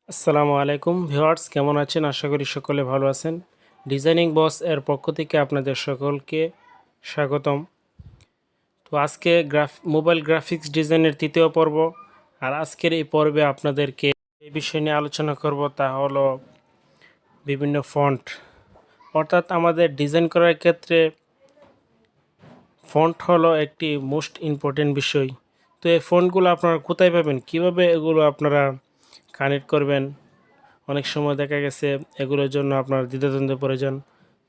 আসসালামু আলাইকুম ভিউয়ার্স, কেমন আছেন? আশা করি সকলে ভালো আছেন। ডিজাইনিং বস এর পক্ষ থেকে আপনাদের সকলকে স্বাগতম। তো আজকে মোবাইল গ্রাফিক্স ডিজাইনের তৃতীয় পর্ব। আর আজকের এই পর্বে আপনাদেরকে এই বিষয় নিয়ে আলোচনা করব, তা হলো বিভিন্ন ফন্ট। অর্থাৎ আমাদের ডিজাইন করার ক্ষেত্রে ফন্ট হলো একটি মোস্ট ইম্পর্টেন্ট বিষয়। তো এই ফন্টগুলো আপনারা কোথায় পাবেন, কিভাবে এগুলো আপনারা কানেক্ট করবেন? অনেক সময় দেখা গেছে এগুলোর জন্য আপনার দ্বিধাদ্বন্দ্বে পড়ে যান।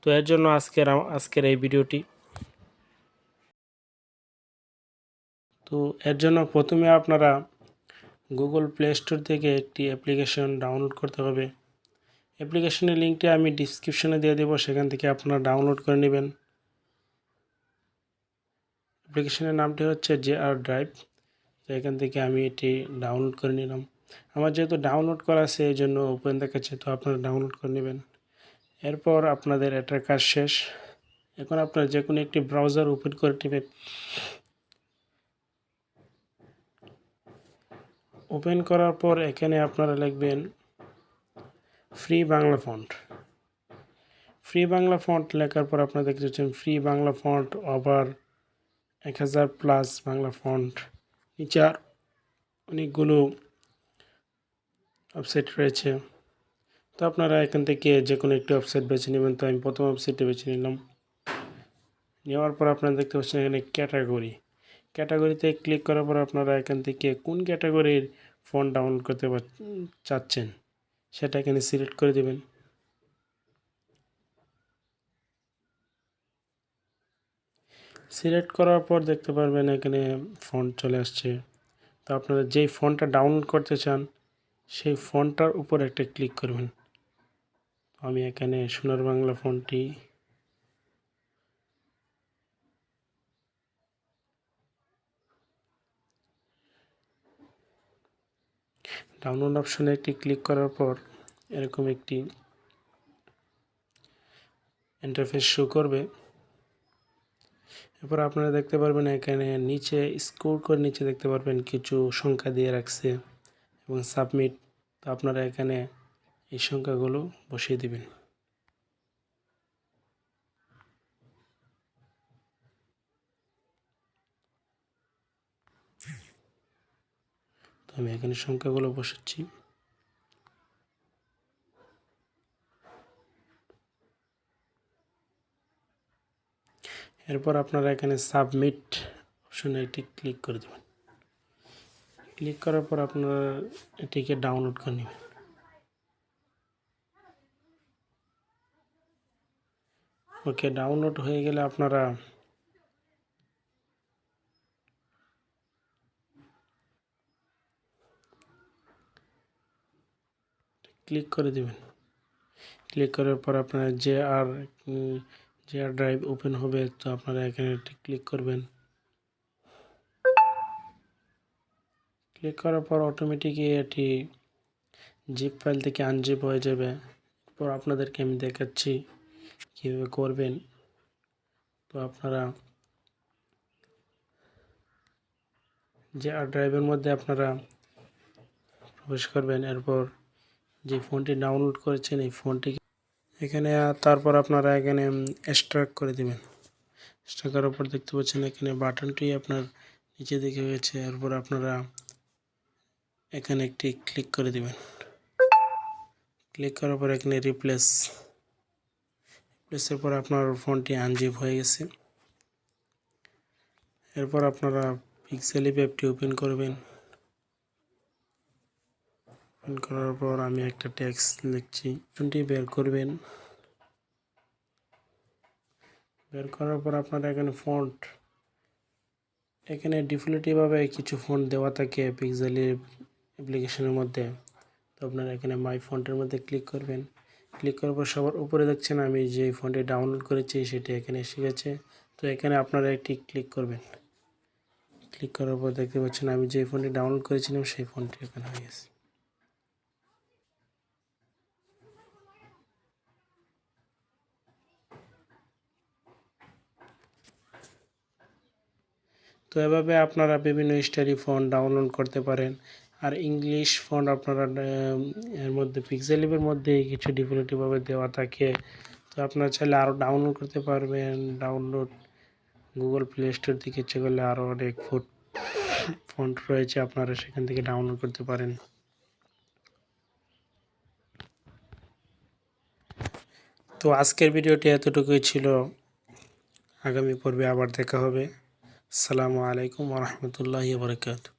তো এর জন্য আজকের এই ভিডিওটি। তো এর জন্য প্রথমে আপনারা গুগল প্লে স্টোর থেকে একটি অ্যাপ্লিকেশন ডাউনলোড করতে হবে। অ্যাপ্লিকেশনের লিঙ্কটি আমি ডিসক্রিপশনে দিয়ে দেবো, সেখান থেকে আপনারা ডাউনলোড করে নেবেন। অ্যাপ্লিকেশনের নামটি হচ্ছে JR ড্রাইভ। তো এখান থেকে আমি এটি ডাউনলোড করে নিলাম। আমার যেহেতু ডাউনলোড করা আছে এই জন্য ওপেন দেখাচ্ছে, তো আপনারা ডাউনলোড করে নেবেন। এরপর আপনাদের এটার কাজ শেষ। এখন আপনারা যে কোনো একটি ব্রাউজার ওপেন করে নেবেন। ওপেন করার পর এখানে আপনারা লিখবেন free Bangla font. Free Bangla font লেখার পর আপনারা দেখতে পাচ্ছেন free Bangla font over 1000+ Bangla font. নিচে অনেকগুলো ওয়েবসাইট রয়েছে, তো আপনারা এখান থেকে যে কোনো একটি ওয়েবসাইট বেছে নেবেন। তো আমি প্রথম ওয়েবসাইটে বেছে নিলাম। নেওয়ার পর আপনারা দেখতে পাচ্ছেন এখানে ক্যাটাগরিতে ক্লিক করার পর আপনারা এখান থেকে কোন ক্যাটাগরির ফন্ট ডাউনলোড করতে চাচ্ছেন সেটা এখানে সিলেক্ট করে দেবেন। সিলেক্ট করার পর দেখতে পারবেন এখানে ফন্ট চলে আসছে। তো আপনারা যেই ফন্টটা ডাউনলোড করতে চান সেই ফন্টটার উপর একটা ক্লিক করবেন। আমি এখানে সোনার বাংলা ফন্টটি ডাউনলোড অপশনে একটি ক্লিক করার পর এরকম একটি ইন্টারফেস শো করবে। এরপর আপনারা দেখতে পারবেন এখানে নিচে স্ক্রল করে নিচে দেখতে পারবেন কিছু সংখ্যা দিয়ে রাখছে এবং সাবমিট। তো আপনারা এখানে এই সংখ্যাগুলো বসিয়ে দিবেন। তো আমি এখানে সংখ্যাগুলো বসাচ্ছি। এরপর আপনারা এখানে সাবমিট অপশনে এটি ক্লিক করে দেবেন। ক্লিক করার পর আপনারা এটিকে ডাউনলোড করে নেবেন। ওকে, ডাউনলোড হয়ে গেলে আপনারা ক্লিক করে দেবেন। ক্লিক করার পর আপনারা যে আর ড্রাইভ ওপেন হবে, তো আপনারা এখানে ক্লিক করবেন। ক্লিক করার পর অটোমেটিকই এটি জিপ ফাইল থেকে আনজিপ হয়ে যাবে। এরপর আপনাদেরকে আমি দেখাচ্ছি কীভাবে করবেন। তো আপনারা যে আর ড্রাইভের মধ্যে আপনারা প্রবেশ করবেন। এরপর যে ফোনটি ডাউনলোড করেছেন এই ফোনটি এখানে তারপর আপনারা এখানে এক্সট্রাক্ট করে দেবেন। এক্সট্রাক্ট করার পর দেখতে পাচ্ছেন এখানে বাটনটি আপনার নিচে দিকে হয়েছে। এরপর আপনারা এখানে একটি ক্লিক করে দেবেন। ক্লিক করার পর এখানে রিপ্লেসের পর আপনার ফোনটি আনজিপ হয়ে গেছে। এরপর আপনারা পিক্সেল অ্যাপটি ওপেন করবেন। ওপেন করার পর আমি একটা টেক্সট লিখছি, ফোনটি বের করবেন। বের করার পর আপনারা এখানে ফন্ট এখানে ডিফল্টভাবে কিছু ফন্ট দেওয়া থাকে পিক্সেল অ্যাপ্লিকেশনের মধ্যে। তো আপনারা এখানে মাই ফন্টের মধ্যে ক্লিক করবেন। ক্লিক করার পর সবার উপরে দেখছেন আমি যে ফন্টটি ডাউনলোড করেছি সেটি এখানে এসে গেছে। তো এখানে আপনারা একটি ক্লিক করবেন। ক্লিক করার পর দেখতে পাচ্ছেন আমি যে ফন্টটি ডাউনলোড করেছিলাম সেই ফন্টটি এখানে হয়ে গেছে। তো এভাবে আপনারা বিভিন্ন স্টাইলি ফন্ট ডাউনলোড করতে পারেন। আর ইংলিশ ফন্ট আপনারা এর মধ্যে পিক্সেলল্যাবের মধ্যে কিছু ডিফল্টভাবে দেওয়া থাকে। তো আপনারা চাইলে আরও ডাউনলোড করতে পারবেন। ডাউনলোড গুগল প্লে স্টোর থেকে ইচ্ছে করলে আরও অনেক ফন্ট রয়েছে, আপনারা সেখান থেকে ডাউনলোড করতে পারেন। তো আজকের ভিডিওটি এতটুকুই ছিল। আগামী পর্বে আবার দেখা হবে। আসসালামু আলাইকুম ওয়া রাহমাতুল্লাহি ওয়া বারাকাতুহু।